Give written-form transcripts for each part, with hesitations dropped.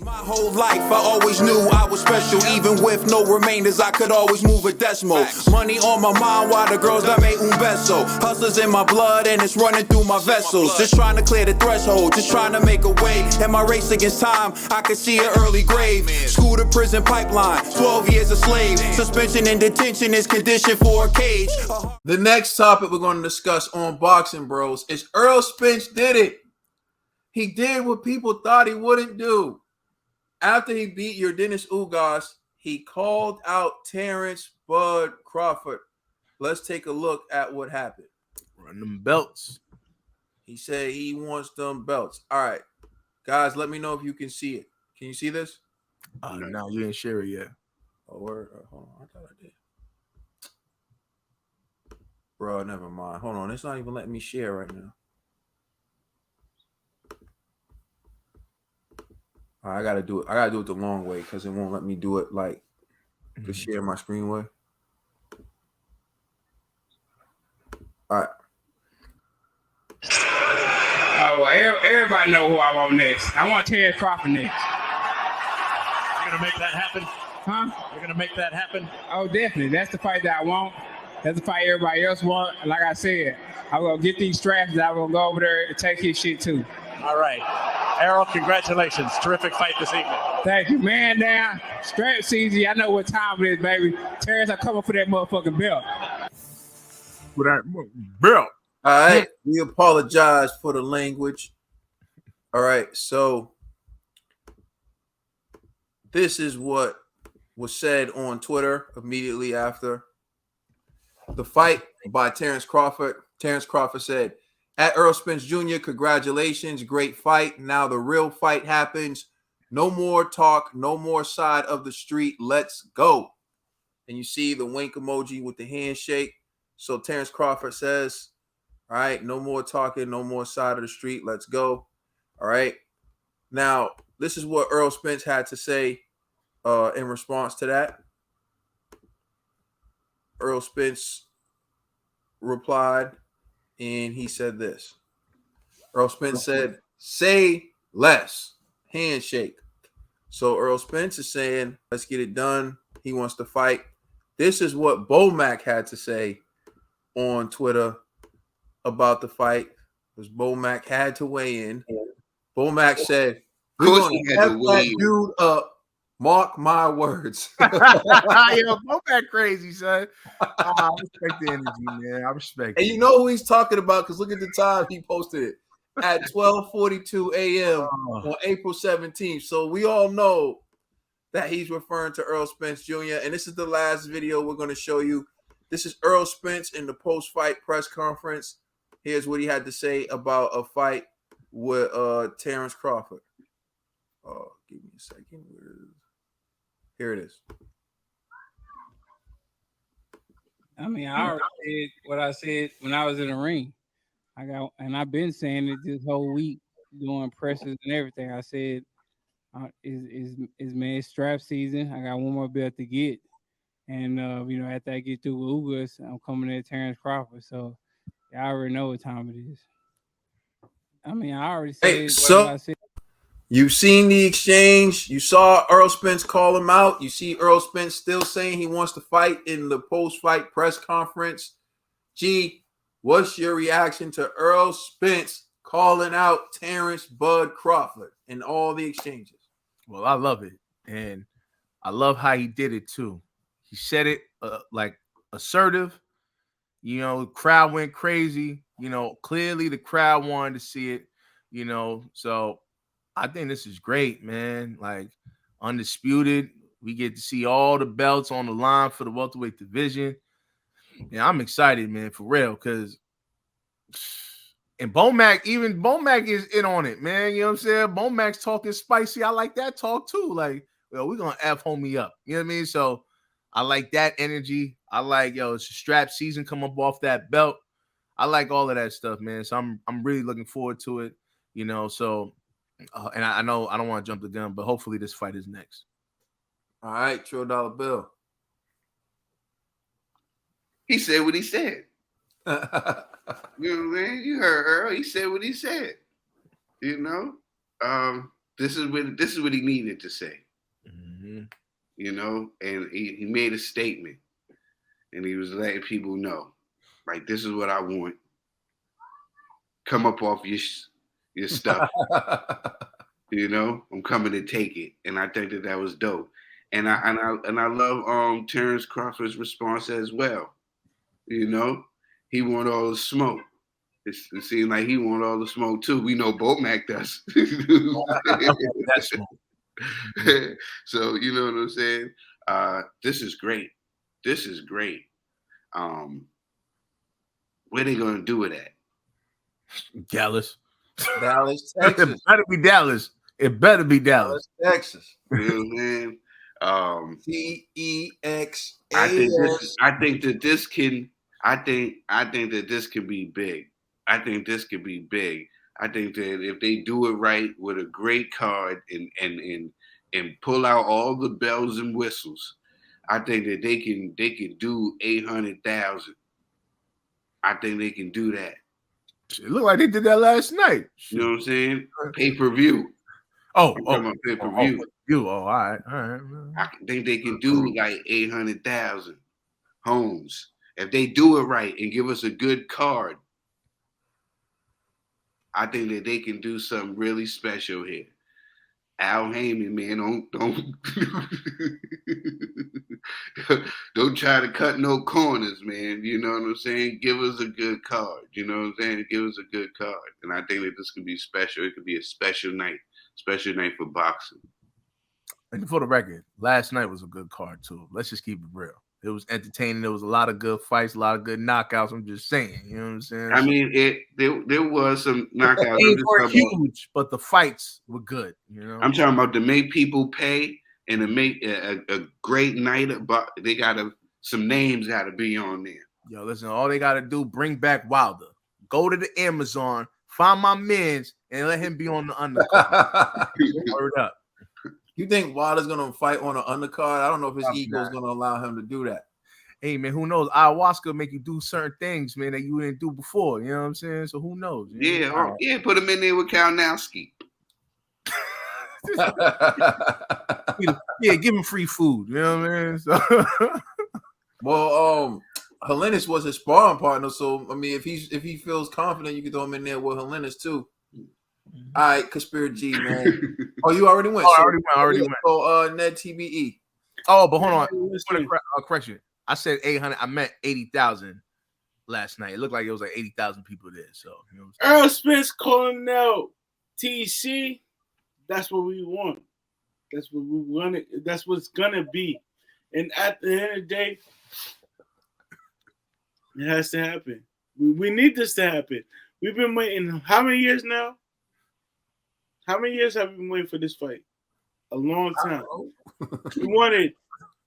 My whole life, I always knew I was special. Even with no remainders, I could always move a decimal. Money on my mind while the girls that made un beso. Hustlers in my blood and it's running through my vessels. Just trying to clear the threshold, just trying to make a way. In my race against time, I could see an early grave. School to prison pipeline, 12 years a slave. Suspension and detention is conditioned for a cage. The next topic we're going to discuss on Boxing Bros is Errol Spence did it. He did what people thought he wouldn't do. After he beat your Dennis Ugas, he called out Terence Bud Crawford. Let's take a look at what happened. Run them belts. He said he wants them belts. All right. Guys, let me know if you can see it. Can you see this? No, you didn't share it yet. Oh, word. Hold on. I thought I did. Bro, never mind. Hold on. It's not even letting me share right now. All right, I gotta do it. I gotta do it the long way because it won't let me do it like to share my screen way. All right. Oh, well, everybody know who I want next. I want Terence Crawford next. You're gonna make that happen? Huh? You're gonna make that happen? Oh, definitely. That's the fight that I want. That's the fight everybody else want. Like I said, I'm gonna get these straps and I'm gonna go over there and take his shit too. All right. Errol, congratulations. Terrific fight this evening. Thank you, man. Now, strap season, I know what time it is, baby. Terence, I'm coming for that motherfucking belt. For that belt. All right. We apologize for the language. All right. So this is what was said on Twitter immediately after the fight by Terence Crawford. Terence Crawford said, "At Errol Spence Jr., congratulations. Great fight. Now the real fight happens. No more talk. No more side of the street. Let's go." And you see the wink emoji with the handshake. So Terence Crawford says, all right, no more talking. No more side of the street. Let's go. All right. Now, this is what Errol Spence had to say in response to that. Errol Spence replied, and he said this. Errol Spence said, "Say less." Handshake. So Errol Spence is saying, let's get it done. He wants to fight. This is what Bomac had to say on Twitter about the fight, because Bomac had to weigh in. Bomac said, "We're going to F that dude up. Mark my words." Yo, Bomac crazy, son. I respect the energy, man. I respect And it. you know who he's talking about, because look at the time he posted it at 12:42 a.m. on April 17th. So we all know that he's referring to Errol Spence Jr. And this is the last video we're going to show you. This is Errol Spence in the post-fight press conference. Here's what he had to say about a fight with Terence Crawford. Give me a second. Here it is. I mean, I already said what I said when I was in the ring. I've been saying it this whole week, doing presses and everything. I said, "Is man strap season? I got one more belt to get, and after I get through with Ugas, I'm coming at Terence Crawford. So I already know what time it is. I mean, I already said what I said." You've seen the exchange. You saw Errol Spence call him out. You see Errol Spence still saying he wants to fight in the post-fight press conference. G, what's your reaction to Errol Spence calling out Terence Bud Crawford in all the exchanges? Well, I love it. And I love how he did it, too. He said it like assertive. Crowd went crazy. Clearly the crowd wanted to see it, so I think this is great, man. Like, undisputed. We get to see all the belts on the line for the welterweight division. Yeah, I'm excited, man, for real. Because, and Bomac is in on it, man. You know what I'm saying? Bomac's talking spicy. I like that talk, too. Like, we're going to F homie up. You know what I mean? So, I like that energy. I like, it's a strap season come up off that belt. I like all of that stuff, man. So, I'm really looking forward to it, so... and I know I don't want to jump the gun, but hopefully this fight is next. All right, $1 bill. He said what he said. You know what I mean? You heard Earl. He said what he said. this is what he needed to say. Mm-hmm. You know, and he made a statement, and he was letting people know, like, this is what I want. Come up off your stuff. You know, I'm coming to take it, and I think that was dope. And I love Terence Crawford's response as well. You know, he want all the smoke. It seems like he want all the smoke too. We know Bomac does. That smoke. So you know what I'm saying? This is great. This is great. Where they gonna do it at? Dallas. Dallas, It Texas. better be Dallas. It better be Dallas. Texas. You know what I'm saying? TEX. I think that this can be big. I think this could be big. I think that if they do it right with a great card and pull out all the bells and whistles, I think that they can do 800,000. I think they can do that. It looked like they did that last night. You know what I'm saying? Pay-per-view. Oh, Pay-per-view. All right. I think they can do like 800,000 homes if they do it right and give us a good card. I think that they can do something really special here. Al Heyman, man, don't try to cut no corners, man. You know what I'm saying? Give us a good card. You know what I'm saying? Give us a good card. And I think that this could be special. It could be a special night for boxing. And for the record, last night was a good card too. Let's just keep it real. It was entertaining. There was a lot of good fights, a lot of good knockouts. I'm just saying, you know what I'm saying? I mean, there was some knockouts. They were huge, but the fights were good. You know, I'm talking about to make people pay and to make a great night. Some names got to be on there. Yo, listen, all they got to do, bring back Wilder. Go to the Amazon, find my mans, and let him be on the undercard. Word up. You think Wilder's gonna fight on an undercard? I don't know if his ego is gonna allow him to do that. Hey man, who knows? Ayahuasca make you do certain things, man, that you didn't do before. You know what I'm saying? So who knows? Yeah, put him in there with Kalinowski. Yeah, give him free food. You know what I mean? So well, Helenius was his sparring partner, so I mean, if he feels confident, you can throw him in there with Helenius too. All right, Conspiracy G, man. Oh, you already went. I already went. So, Ned TBE. Oh, but hold on. Correction. I said 800. I meant 80,000 last night. It looked like it was like 80,000 people there. So, you know what I'm saying? Errol Spence calling out TC. That's what we want. That's what we want. That's what it's gonna be. And at the end of the day, it has to happen. We need this to happen. We've been waiting how many years now? How many years have we been waiting for this fight? A long time. We wanted.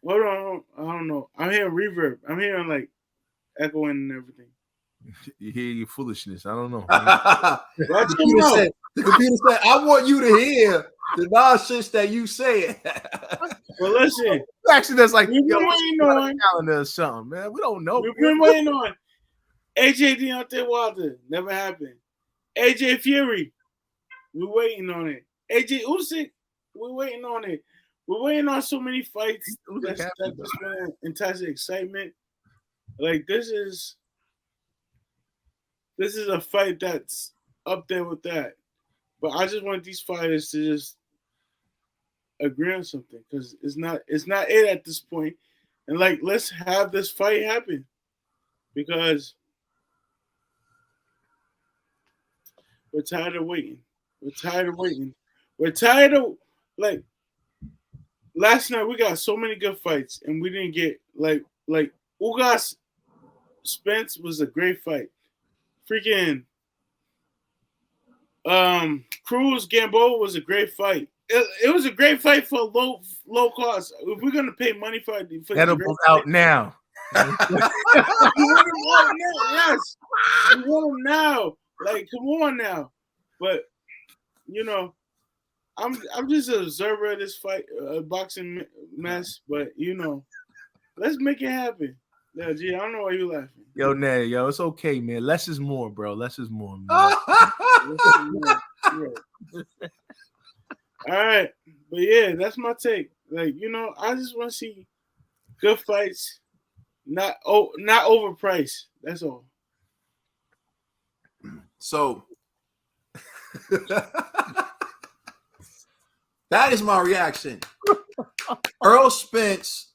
Hold on, I don't know. I'm hearing reverb. I'm hearing like echoing and everything. You hear your foolishness. I don't know. The computer said, "I want you to hear the nonsense that you said." Well, listen. Actually, that's like we've been waiting on calendar or something, man. We don't know. We've been waiting on AJ Deontay Wilder. Never happened. AJ Fury. We're waiting on it. AJ Usyk, we're waiting on it. We're waiting on so many fights. That's been entice excitement. Like this is a fight that's up there with that. But I just want these fighters to just agree on something because it's not it at this point. And like let's have this fight happen because we're tired of waiting. We're tired of like last night we got so many good fights and we didn't get like Ugas Spence was a great fight. Freaking Cruz Gamboa was a great fight. It was a great fight for low cost. If we're gonna pay money for edibles out now. We want them out now, yes. We want them now. Like, come on now. But you know, I'm just an observer of this fight, boxing mess. But you know, let's make it happen. Yeah, G, I don't know why you laughing. Yo, Ned, it's okay, man. Less is more, bro. Less is more, man. All All right, but yeah, that's my take. Like, I just want to see good fights, not overpriced. That's all. So that is my reaction. Errol Spence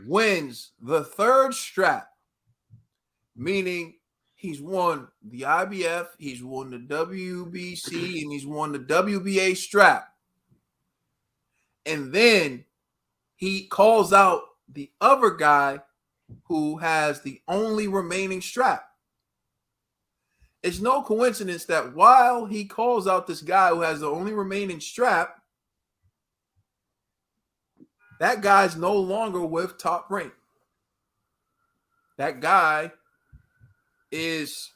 wins the third strap, meaning he's won the IBF, he's won the WBC, and he's won the WBA strap. And then he calls out the other guy who has the only remaining strap. It's no coincidence that while he calls out this guy who has the only remaining strap, that guy's no longer with Top Rank. That guy is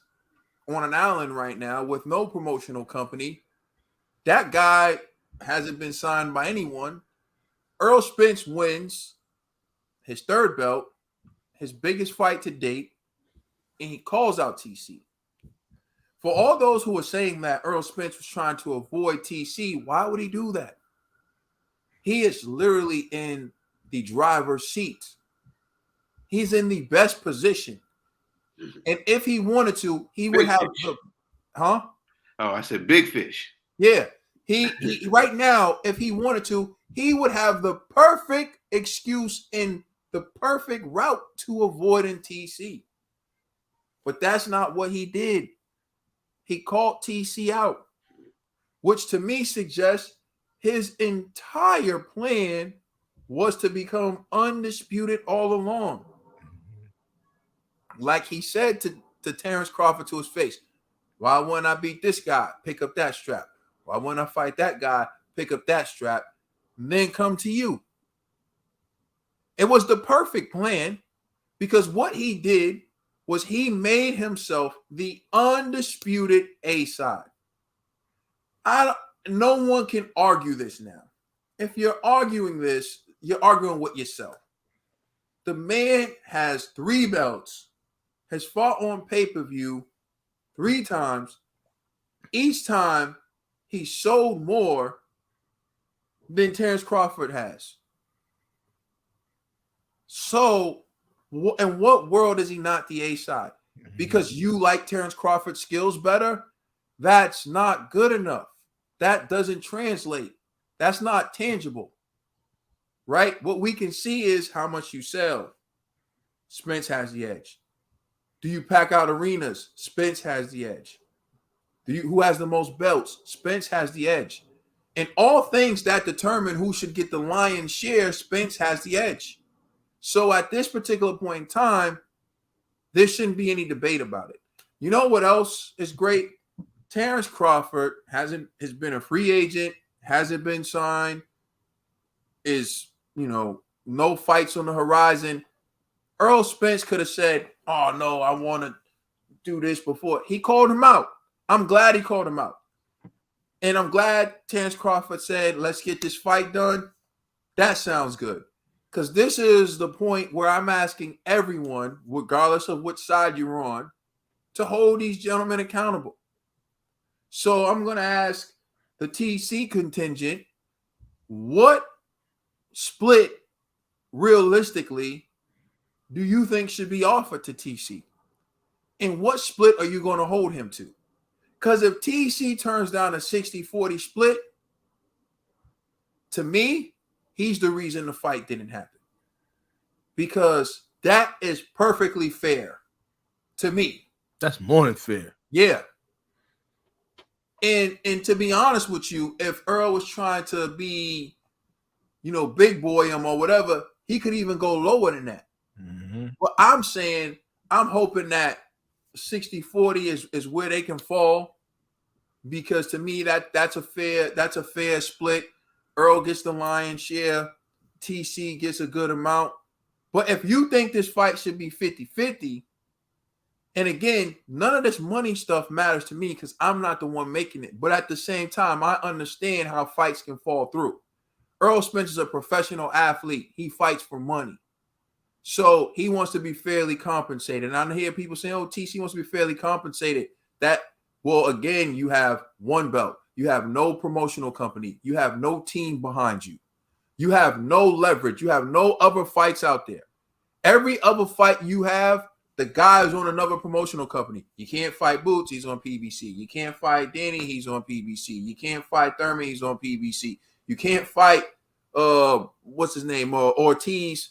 on an island right now with no promotional company. That guy hasn't been signed by anyone. Errol Spence wins his third belt, his biggest fight to date, and he calls out TC. For all those who are saying that Errol Spence was trying to avoid TC, why would he do that? He is literally in the driver's seat. He's in the best position. And if he wanted to, he would have Oh, I said big fish. Yeah. He right now, if he wanted to, he would have the perfect excuse and the perfect route to avoiding TC. But that's not what he did. He called TC out, which to me suggests his entire plan was to become undisputed all along. Like he said to Terence Crawford to his face, why wouldn't I beat this guy? Pick up that strap. Why wouldn't I fight that guy? Pick up that strap. And then come to you. It was the perfect plan because what he did was he made himself the undisputed A-side. No one can argue this now. If you're arguing this, you're arguing with yourself. The man has 3 belts, has fought on pay-per-view 3 times. Each time he sold more than Terence Crawford has. So, in what world is he not the A-side? Because you like Terence Crawford's skills better? That's not good enough. That doesn't translate. That's not tangible. Right? What we can see is how much you sell. Spence has the edge. Do you pack out arenas? Spence has the edge. Who has the most belts? Spence has the edge. And all things that determine who should get the lion's share, Spence has the edge. So at this particular point in time, there shouldn't be any debate about it. You know what else is great? Terence Crawford has been a free agent, hasn't been signed, is, no fights on the horizon. Errol Spence could have said, oh, no, I want to do this before. He called him out. I'm glad he called him out. And I'm glad Terence Crawford said, let's get this fight done. That sounds good. Because this is the point where I'm asking everyone, regardless of which side you're on, to hold these gentlemen accountable. So I'm going to ask the TC contingent, what split realistically do you think should be offered to TC? And what split are you going to hold him to? Because if TC turns down a 60-40 split, to me, he's the reason the fight didn't happen. Because that is perfectly fair to me. That's more than fair. Yeah. And to be honest with you, if Earl was trying to be, big boy him or whatever, he could even go lower than that. Mm-hmm. But I'm saying, I'm hoping that 60-40 is where they can fall, because to me that's a fair split. Earl gets the lion's share, TC gets a good amount. But if you think this fight should be 50-50, and again, none of this money stuff matters to me because I'm not the one making it. But at the same time, I understand how fights can fall through. Errol Spence is a professional athlete. He fights for money. So he wants to be fairly compensated. And I hear people saying, oh, TC wants to be fairly compensated. Again, you have 1 belt. You have no promotional company. You have no team behind you. You have no leverage. You have no other fights out there. Every other fight you have, the guy is on another promotional company. You can't fight Boots, he's on PBC. You can't fight Danny, he's on PBC. You can't fight Thurman, he's on PBC. You can't fight what's his name? Ortiz.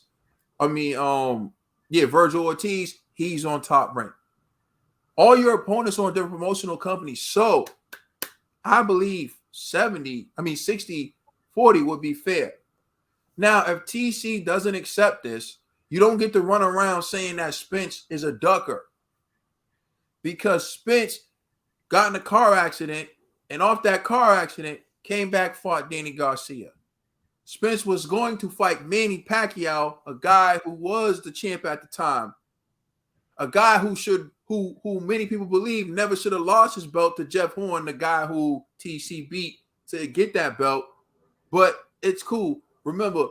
Virgil Ortiz, he's on Top Rank. All your opponents are on different promotional companies. So I believe 60-40 would be fair. Now, if TC doesn't accept this, you don't get to run around saying that Spence is a ducker, because Spence got in a car accident, and off that car accident came back, fought Danny Garcia. Spence was going to fight Manny Pacquiao, a guy who was the champ at the time, a guy who many people believe never should have lost his belt to Jeff Horn, the guy who TC beat to get that belt. But it's cool. Remember,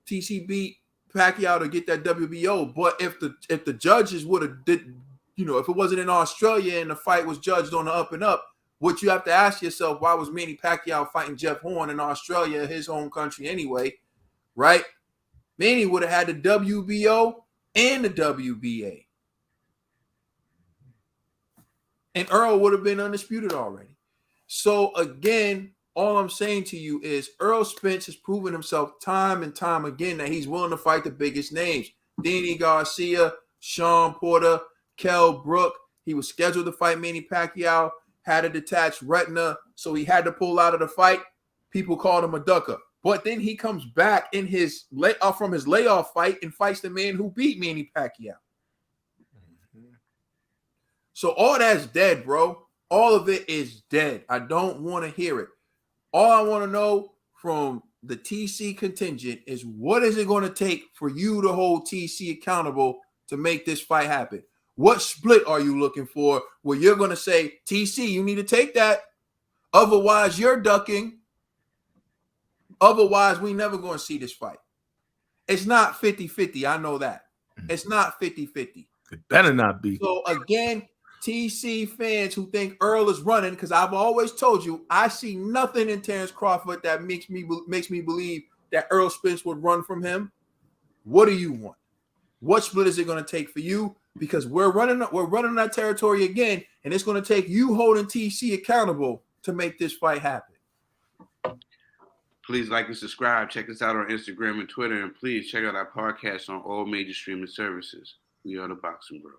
TC beat Pacquiao to get that WBO. But if the judges would have if it wasn't in Australia and the fight was judged on the up and up, what you have to ask yourself, why was Manny Pacquiao fighting Jeff Horn in Australia, his home country anyway, right? Manny would have had the WBO and the WBA. And Earl would have been undisputed already. So again, all I'm saying to you is Errol Spence has proven himself time and time again that he's willing to fight the biggest names. Danny Garcia, Sean Porter, Kell Brook. He was scheduled to fight Manny Pacquiao, had a detached retina, so he had to pull out of the fight. People called him a ducker. But then he comes back in his from his layoff fight and fights the man who beat Manny Pacquiao. So all that's dead, bro. All of it is dead. I don't want to hear it. All I want to know from the TC contingent is, what is it going to take for you to hold TC accountable to make this fight happen? What split are you looking for where you're going to say, TC, you need to take that. Otherwise, you're ducking. Otherwise, we never going to see this fight. It's not 50-50. I know that. It's not 50-50. It better not be. So again, TC fans who think Earl is running, because I've always told you, I see nothing in Terence Crawford that makes me believe that Errol Spence would run from him. What do you want? What split is it going to take for you? Because we're running that territory again, and it's going to take you holding TC accountable to make this fight happen. Please like and subscribe. Check us out on Instagram and Twitter, and please check out our podcast on all major streaming services. We are the Boxing Bros.